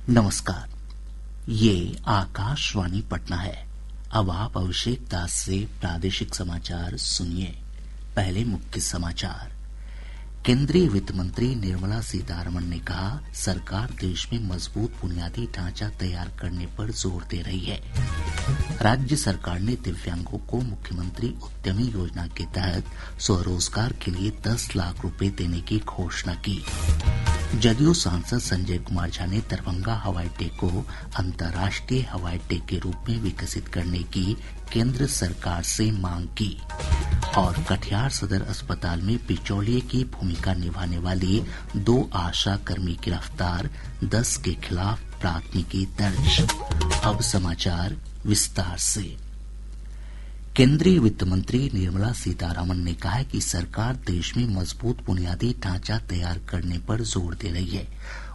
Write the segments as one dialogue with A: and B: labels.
A: नमस्कार, ये आकाशवाणी पटना है। अब आप अभिषेक दास से प्रादेशिक समाचार सुनिए। पहले मुख्य समाचार। केंद्रीय वित्त मंत्री निर्मला सीतारमण ने कहा, सरकार देश में मजबूत बुनियादी ढांचा तैयार करने पर जोर दे रही है। राज्य सरकार ने दिव्यांगों को मुख्यमंत्री उद्यमी योजना के तहत स्वरोजगार के लिए 10 लाख रुपए देने की घोषणा की। जदयू सांसद संजय कुमार झा ने दरभंगा हवाई अड्डे को अंतर्राष्ट्रीय हवाई अड्डे के रूप में विकसित करने की केंद्र सरकार से मांग की। और कटिहार सदर अस्पताल में बिचौलिए की भूमिका निभाने वाली 2 आशा कर्मी गिरफ्तार, 10 के खिलाफ प्राथमिकी दर्ज। अब समाचार विस्तार से। केंद्रीय वित्त मंत्री निर्मला सीतारमण ने कहा है कि सरकार देश में मजबूत बुनियादी ढांचा तैयार करने पर जोर दे रही है।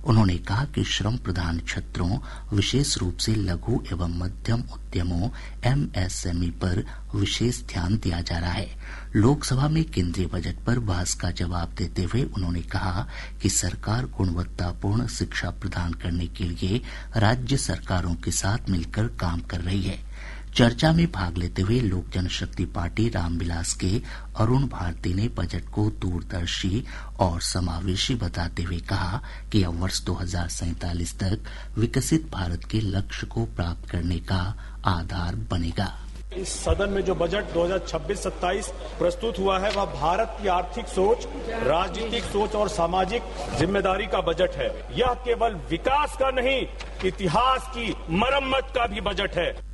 A: उन्होंने कहा कि श्रम प्रधान क्षेत्रों, विशेष रूप से लघु एवं मध्यम उद्यमों एमएसएमई पर विशेष ध्यान दिया जा रहा है। लोकसभा में केंद्रीय बजट पर बहस का जवाब देते हुए उन्होंने कहा कि सरकार गुणवत्तापूर्ण शिक्षा प्रदान करने के लिए राज्य सरकारों के साथ मिलकर काम कर रही है। चर्चा में भाग लेते हुए लोक जनशक्ति पार्टी रामविलास के अरुण भारती ने बजट को दूरदर्शी और समावेशी बताते हुए कहा कि यह वर्ष 2047 तक विकसित भारत के लक्ष्य को प्राप्त करने का आधार बनेगा।
B: इस सदन में जो बजट 2026-27 प्रस्तुत हुआ है वह भारत की आर्थिक सोच, राजनीतिक सोच और सामाजिक जिम्मेदारी का बजट है। यह केवल विकास का नहीं, इतिहास की मरम्मत का भी बजट है।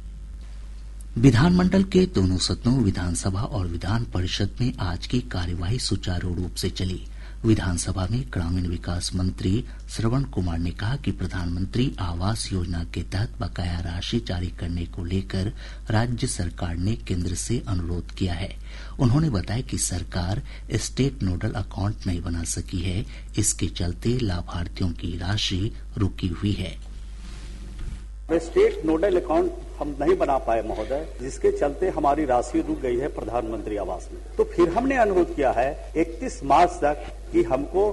A: विधानमंडल के दोनों सदनों विधानसभा और विधान परिषद में आज की कार्यवाही सुचारू रूप से चली। विधानसभा में ग्रामीण विकास मंत्री श्रवण कुमार ने कहा कि प्रधानमंत्री आवास योजना के तहत बकाया राशि जारी करने को लेकर राज्य सरकार ने केंद्र से अनुरोध किया है। उन्होंने बताया कि सरकार स्टेट नोडल अकाउंट नहीं बना सकी है, इसके चलते लाभार्थियों की राशि रुकी हुई है।
C: स्टेट नोडल अकाउंट हम नहीं बना पाए महोदय, जिसके चलते हमारी राशि रुक गई है प्रधानमंत्री आवास में। तो फिर हमने अनुरोध किया है 31 मार्च तक कि हमको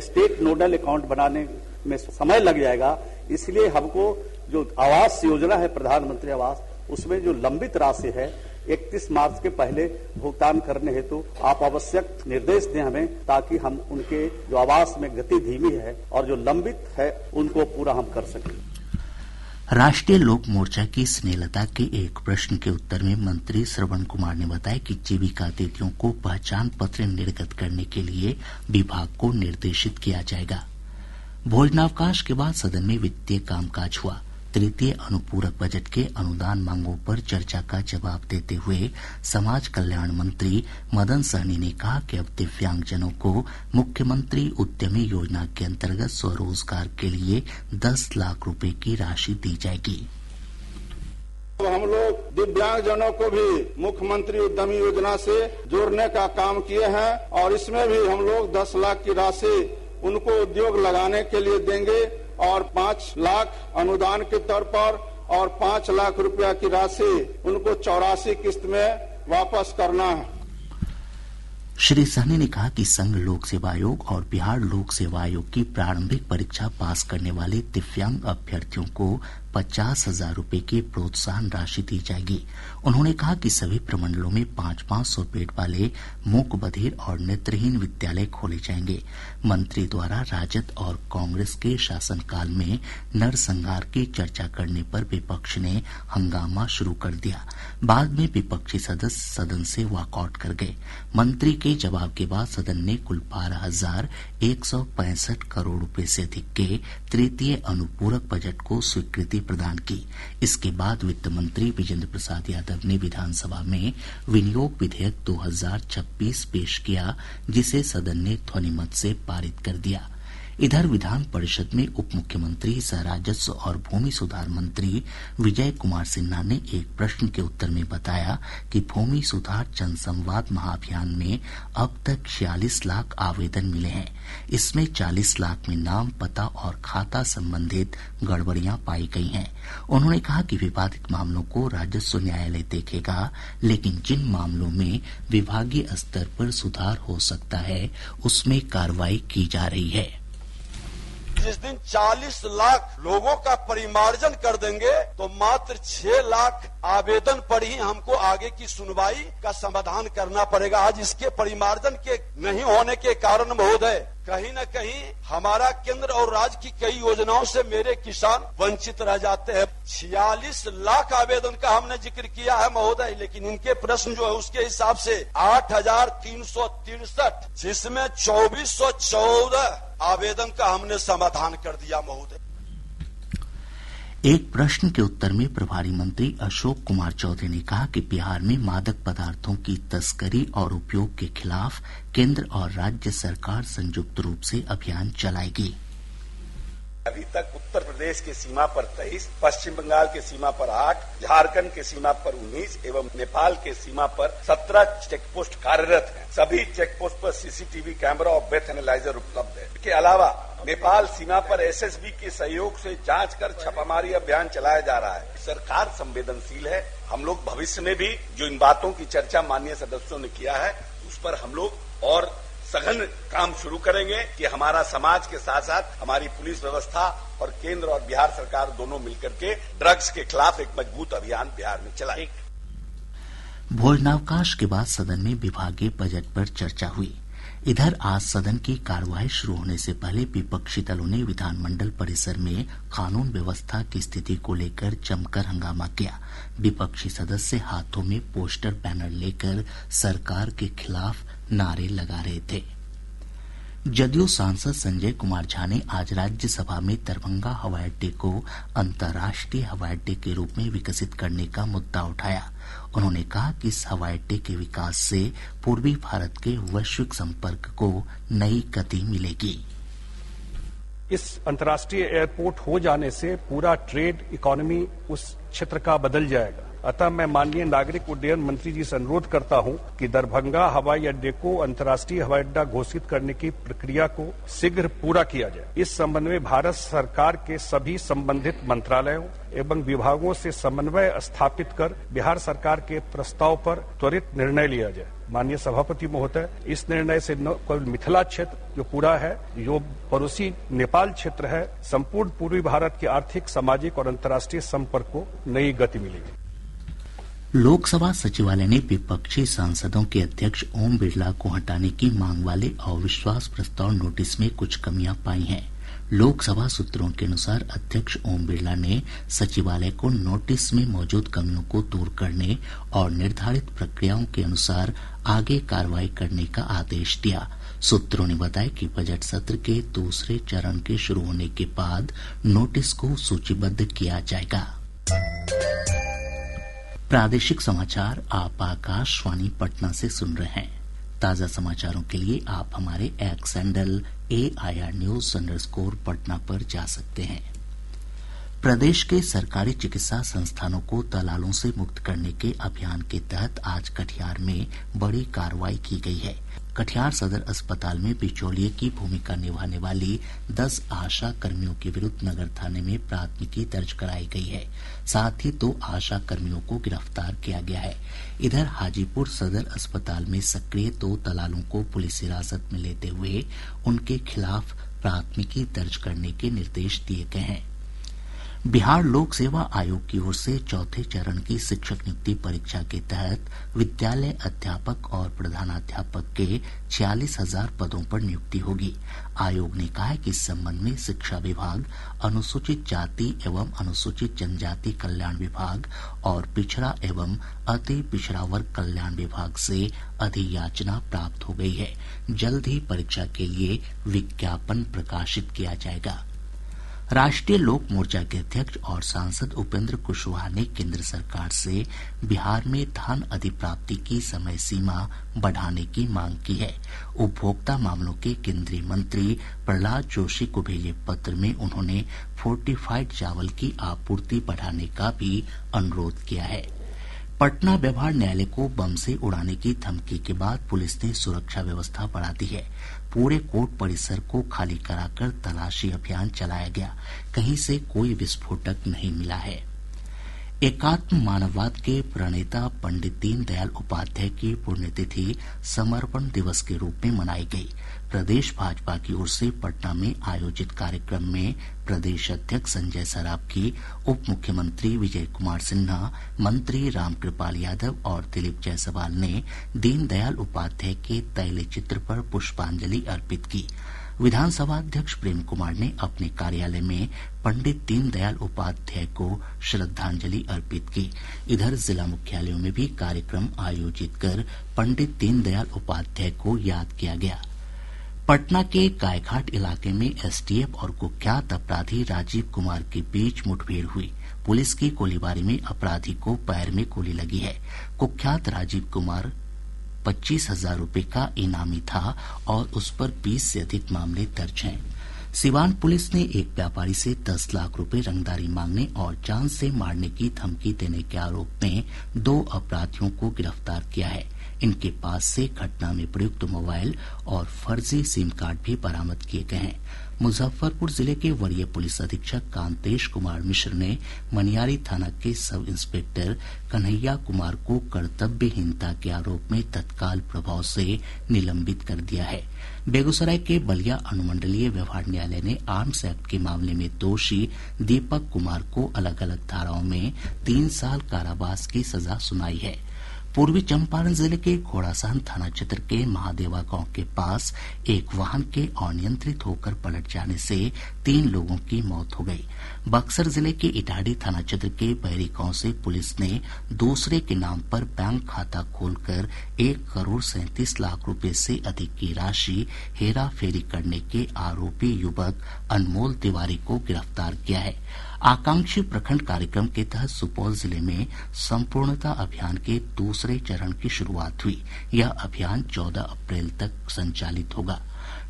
C: स्टेट नोडल अकाउंट बनाने में समय लग जाएगा, इसलिए हमको जो आवास योजना है प्रधानमंत्री आवास, उसमें जो लंबित राशि है 31 मार्च के पहले भुगतान करने हेतु आप आवश्यक निर्देश दें हमें, ताकि हम उनके जो आवास में गति धीमी है और जो लंबित है उनको पूरा हम कर सकें।
A: राष्ट्रीय लोक मोर्चा की स्नेहलता के एक प्रश्न के उत्तर में मंत्री श्रवण कुमार ने बताया कि जीविका दीदियों को पहचान पत्र निर्गत करने के लिए विभाग को निर्देशित किया जाएगा। भोजनावकाश के बाद सदन में वित्तीय कामकाज हुआ। तृतीय अनुपूरक बजट के अनुदान मांगों पर चर्चा का जवाब देते हुए समाज कल्याण मंत्री मदन सहनी ने कहा कि अब दिव्यांगजनों को मुख्यमंत्री उद्यमी योजना के अंतर्गत स्वरोजगार के लिए 10 लाख रुपए की राशि दी जाएगी।
D: हम लोग दिव्यांगजनों को भी मुख्यमंत्री उद्यमी योजना से जोड़ने का काम किए हैं और इसमें भी हम लोग 10 लाख की राशि उनको उद्योग लगाने के लिए देंगे और 5 लाख अनुदान के तौर पर और 5 लाख रुपया की राशि उनको 84 किस्त में वापस करना है।
A: श्री सहनी ने कहा कि संघ लोक सेवा आयोग और बिहार लोक सेवा आयोग की प्रारंभिक परीक्षा पास करने वाले दिव्यांग अभ्यर्थियों को 50,000 रुपए की प्रोत्साहन राशि दी जाएगी। उन्होंने कहा कि सभी प्रमंडलों में 500 बेड वाले मूक बधिर और नेत्रहीन विद्यालय खोले जाएंगे। मंत्री द्वारा राजद और कांग्रेस के शासनकाल में नरसंहार की चर्चा करने पर विपक्ष ने हंगामा शुरू कर दिया। बाद में विपक्षी सदस्य सदन से वॉकआउट कर गए। मंत्री के जवाब के बाद सदन ने कुल 12,165 करोड़ रुपए से अधिक के तृतीय अनुपूरक बजट को स्वीकृति प्रदान की। इसके बाद वित्त मंत्री विजेंद्र प्रसाद यादव ने विधानसभा में विनियोग विधेयक 2026 पेश किया, जिसे सदन ने ध्वनिमत से पारित कर दिया। इधर विधान परिषद में उप मुख्यमंत्री सह राजस्व और भूमि सुधार मंत्री विजय कुमार सिन्हा ने एक प्रश्न के उत्तर में बताया कि भूमि सुधार जनसंवाद महाअभियान में अब तक 46 लाख आवेदन मिले हैं। इसमें 40 लाख में नाम, पता और खाता संबंधित गड़बड़ियां पाई गई हैं। उन्होंने कहा कि विवादित मामलों को राजस्व न्यायालय देखेगा, लेकिन जिन मामलों में विभागीय स्तर पर सुधार हो सकता है उसमें कार्रवाई की जा रही है।
E: जिस दिन 40 लाख लोगों का परिमार्जन कर देंगे तो मात्र 6 लाख आवेदन पर ही हमको आगे की सुनवाई का समाधान करना पड़ेगा। आज इसके परिमार्जन के नहीं होने के कारण महोदय कहीं न कहीं हमारा केंद्र और राज्य की कई योजनाओं से मेरे किसान वंचित रह जाते हैं। 46 लाख आवेदन का हमने जिक्र किया है महोदय, लेकिन इनके प्रश्न जो है उसके हिसाब से 8,363, जिसमें 2,414 आवेदन का हमने समाधान कर दिया महोदय।
A: एक प्रश्न के उत्तर में प्रभारी मंत्री अशोक कुमार चौधरी ने कहा कि बिहार में मादक पदार्थों की तस्करी और उपयोग के खिलाफ केंद्र और राज्य सरकार संयुक्त रूप से अभियान चलाएगी।
F: अभी तक उत्तर प्रदेश के सीमा पर 23, पश्चिम बंगाल के सीमा पर 8, झारखंड के सीमा पर 19 एवं नेपाल के सीमा पर 17 चेकपोस्ट कार्यरत हैं। सभी चेकपोस्ट पर सीसीटीवी कैमरा और ब्रेथ एनालाइजर उपलब्ध है। इसके अलावा नेपाल सीमा पर एसएसबी के सहयोग से जांच कर छापामारी अभियान चलाया जा रहा है। सरकार संवेदनशील है। हम लोग भविष्य में भी जो इन बातों की चर्चा माननीय सदस्यों ने किया है उस पर हम लोग और सघन काम शुरू करेंगे कि हमारा समाज के साथ साथ हमारी पुलिस व्यवस्था और केंद्र और बिहार सरकार दोनों मिलकर के ड्रग्स के खिलाफ एक मजबूत अभियान बिहार में चलाएंगे।
A: भोजनावकाश के बाद सदन में विभागीय बजट पर चर्चा हुई। इधर आज सदन की कार्यवाही शुरू होने से पहले विपक्षी दलों ने विधानमंडल परिसर में कानून व्यवस्था की स्थिति को लेकर जमकर हंगामा किया। विपक्षी सदस्य हाथों में पोस्टर बैनर लेकर सरकार के खिलाफ नारे लगा रहे थे। जदयू सांसद संजय कुमार झा ने आज राज्यसभा में दरभंगा हवाई अड्डे को अंतर्राष्ट्रीय हवाई अड्डे के रूप में विकसित करने का मुद्दा उठाया। उन्होंने कहा कि इस हवाई अड्डे के विकास से पूर्वी भारत के वैश्विक संपर्क को नई गति मिलेगी।
B: इस अंतर्राष्ट्रीय एयरपोर्ट हो जाने से पूरा ट्रेड इकोनॉमी उस क्षेत्र का बदल जाएगा। अतः मैं माननीय नागरिक उड्डयन मंत्री जी से अनुरोध करता हूं कि दरभंगा हवाई अड्डे को अंतर्राष्ट्रीय हवाई अड्डा घोषित करने की प्रक्रिया को शीघ्र पूरा किया जाए। इस संबंध में भारत सरकार के सभी संबंधित मंत्रालयों एवं विभागों से समन्वय स्थापित कर बिहार सरकार के प्रस्ताव पर त्वरित निर्णय लिया जाए। माननीय सभापति महोदय, इस निर्णय से न केवल मिथिला क्षेत्र जो पूरा है, जो पड़ोसी नेपाल क्षेत्र है, संपूर्ण पूर्वी भारत के आर्थिक, सामाजिक और अंतर्राष्ट्रीय संपर्क को नई गति मिलेगी।
A: लोकसभा सचिवालय ने विपक्षी सांसदों के अध्यक्ष ओम बिरला को हटाने की मांग वाले अविश्वास प्रस्ताव नोटिस में कुछ कमियां पाई हैं। लोकसभा सूत्रों के अनुसार अध्यक्ष ओम बिरला ने सचिवालय को नोटिस में मौजूद कमियों को दूर करने और निर्धारित प्रक्रियाओं के अनुसार आगे कार्रवाई करने का आदेश दिया। सूत्रों ने बताया कि बजट सत्र के दूसरे चरण के शुरू होने के बाद नोटिस को सूचीबद्ध किया जाएगा। प्रादेशिक समाचार आप आकाशवाणी पटना से सुन रहे हैं। ताजा समाचारों के लिए आप हमारे एक्स हैंडल AIR News_पटना पर जा सकते हैं। प्रदेश के सरकारी चिकित्सा संस्थानों को दलालों से मुक्त करने के अभियान के तहत आज कटिहार में बड़ी कार्रवाई की गई है। कटिहार सदर अस्पताल में बिचौलिए की भूमिका निभाने वाली 10 आशा कर्मियों के विरुद्ध नगर थाने में प्राथमिकी दर्ज कराई गई है। साथ ही 2 आशा कर्मियों को गिरफ्तार किया गया है। इधर हाजीपुर सदर अस्पताल में सक्रिय 2 दलालों को पुलिस हिरासत में लेते हुए उनके खिलाफ प्राथमिकी दर्ज करने के निर्देश दिए गए हैं। बिहार लोक सेवा आयोग की ओर से चौथे चरण की शिक्षक नियुक्ति परीक्षा के तहत विद्यालय अध्यापक और प्रधानाध्यापक के 46,000 पदों पर नियुक्ति होगी। आयोग ने कहा है कि इस संबंध में शिक्षा विभाग, अनुसूचित जाति एवं अनुसूचित जनजाति कल्याण विभाग और पिछड़ा एवं अति पिछड़ा वर्ग कल्याण विभाग से अधियाचना प्राप्त हो गई है। जल्द ही परीक्षा के लिए विज्ञापन प्रकाशित किया जाएगा। राष्ट्रीय लोक मोर्चा के अध्यक्ष और सांसद उपेंद्र कुशवाहा ने केंद्र सरकार से बिहार में धान अधिप्राप्ति की समय सीमा बढ़ाने की मांग की है। उपभोक्ता मामलों के केंद्रीय मंत्री प्रहलाद जोशी को भेजे पत्र में उन्होंने फोर्टिफाइड चावल की आपूर्ति बढ़ाने का भी अनुरोध किया है। पटना व्यवहार न्यायालय को बम से उड़ाने की धमकी के बाद पुलिस ने सुरक्षा व्यवस्था बढ़ा दी है। पूरे कोर्ट परिसर को खाली कराकर तलाशी अभियान चलाया गया। कहीं से कोई विस्फोटक नहीं मिला है। एकात्म मानववाद के प्रणेता पंडित दीनदयाल उपाध्याय की पुण्यतिथि समर्पण दिवस के रूप में मनाई गई। प्रदेश भाजपा की ओर से पटना में आयोजित कार्यक्रम में प्रदेश अध्यक्ष संजय सरावगी, उप मुख्यमंत्री विजय कुमार सिन्हा, मंत्री रामकृपाल यादव और दिलीप जायसवाल ने दीनदयाल उपाध्याय के तैल चित्र पर पुष्पांजलि अर्पित की। विधानसभा अध्यक्ष प्रेम कुमार ने अपने कार्यालय में पंडित दीनदयाल उपाध्याय को श्रद्धांजलि अर्पित की। इधर जिला मुख्यालयों में भी कार्यक्रम आयोजित कर पंडित दीनदयाल उपाध्याय को याद किया गया। पटना के गायघाट इलाके में एसटीएफ और कुख्यात अपराधी राजीव कुमार के बीच मुठभेड़ हुई। पुलिस की गोलीबारी में अपराधी को पैर में गोली लगी है। कुख्यात राजीव कुमार 25,000 रुपए का इनामी था और उस पर 20 से अधिक मामले दर्ज हैं। सिवान पुलिस ने एक व्यापारी से 10 लाख रुपए रंगदारी मांगने और जान से मारने की धमकी देने के आरोप में 2 अपराधियों को गिरफ्तार किया है। इनके पास से घटना में प्रयुक्त मोबाइल और फर्जी सिम कार्ड भी बरामद किए गए हैं। मुजफ्फरपुर जिले के वरीय पुलिस अधीक्षक कांतेश कुमार मिश्र ने मनियारी थाना के सब इंस्पेक्टर कन्हैया कुमार को कर्तव्यहीनता के आरोप में तत्काल प्रभाव से निलंबित कर दिया है। बेगूसराय के बलिया अनुमंडलीय व्यवहार न्यायालय ने आर्म्स एक्ट के मामले में दोषी दीपक कुमार को अलग अलग धाराओं में 3 साल कारावास की सजा सुनाई है। पूर्वी चंपारण जिले के घोड़ासान थाना क्षेत्र के महादेवा गांव के पास एक वाहन के अनियंत्रित होकर पलट जाने से 3 लोगों की मौत हो गई। बक्सर जिले के इटाढ़ी थाना क्षेत्र के बैरी गांव से पुलिस ने दूसरे के नाम पर बैंक खाता खोलकर 1 करोड़ 37 लाख रुपए से अधिक की राशि हेरा फेरी करने के आरोपी युवक अनमोल तिवारी को गिरफ्तार किया है। आकांक्षी प्रखंड कार्यक्रम के तहत सुपौल जिले में संपूर्णता अभियान के दूसरे चरण की शुरुआत हुई। यह अभियान 14 अप्रैल तक संचालित होगा।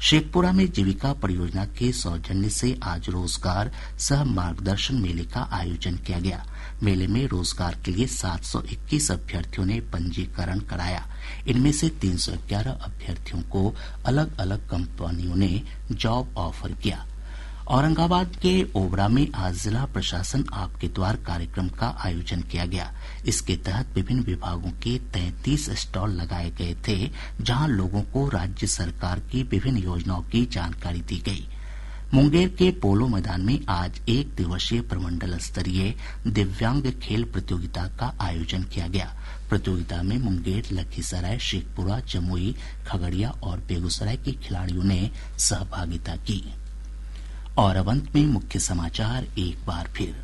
A: शेखपुरा में जीविका परियोजना के सौजन्य से आज रोजगार सह मार्गदर्शन मेले का आयोजन किया गया। मेले में रोजगार के लिए 721 अभ्यर्थियों ने पंजीकरण कराया। इनमें से 311 अभ्यर्थियों को अलग अलग कंपनियों ने जॉब ऑफर किया। औरंगाबाद के ओबरा में आज जिला प्रशासन आपके द्वार कार्यक्रम का आयोजन किया गया। इसके तहत विभिन्न विभागों के 33 स्टॉल लगाए गए थे, जहां लोगों को राज्य सरकार की विभिन्न योजनाओं की जानकारी दी गई। मुंगेर के पोलो मैदान में आज 1 दिवसीय प्रमंडल स्तरीय दिव्यांग खेल प्रतियोगिता का आयोजन किया गया। प्रतियोगिता में मुंगेर, लखीसराय, शेखपुरा, जमुई, खगड़िया और बेगूसराय के खिलाड़ियों ने सहभागिता की। और अब अंत में मुख्य समाचार एक बार फिर।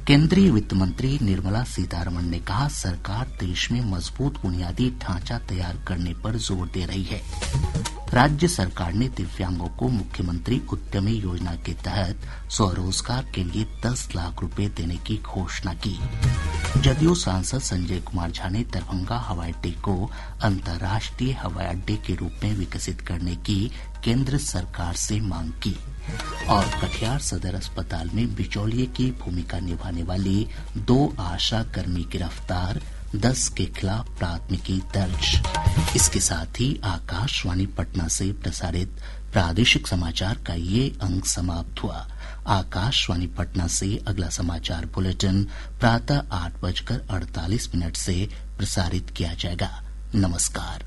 A: केंद्रीय वित्त मंत्री निर्मला सीतारमण ने कहा, सरकार देश में मजबूत बुनियादी ढांचा तैयार करने पर जोर दे रही है। राज्य सरकार ने दिव्यांगों को मुख्यमंत्री उद्यमी योजना के तहत स्वरोजगार के लिए 10 लाख रुपए देने की घोषणा की। जदयू सांसद संजय कुमार झा ने दरभंगा हवाई अड्डे को अंतर्राष्ट्रीय हवाई अड्डे के रूप में विकसित करने की केंद्र सरकार से मांग की। और कटिहार सदर अस्पताल में बिचौलिए की भूमिका निभाने वाली 2 आशा कर्मी गिरफ्तार, 10 के खिलाफ प्राथमिकी दर्ज। इसके साथ ही आकाशवाणी पटना से प्रसारित प्रादेशिक समाचार का ये अंक समाप्त हुआ। आकाशवाणी पटना से अगला समाचार बुलेटिन प्रातः 8:48 से प्रसारित किया जाएगा। नमस्कार।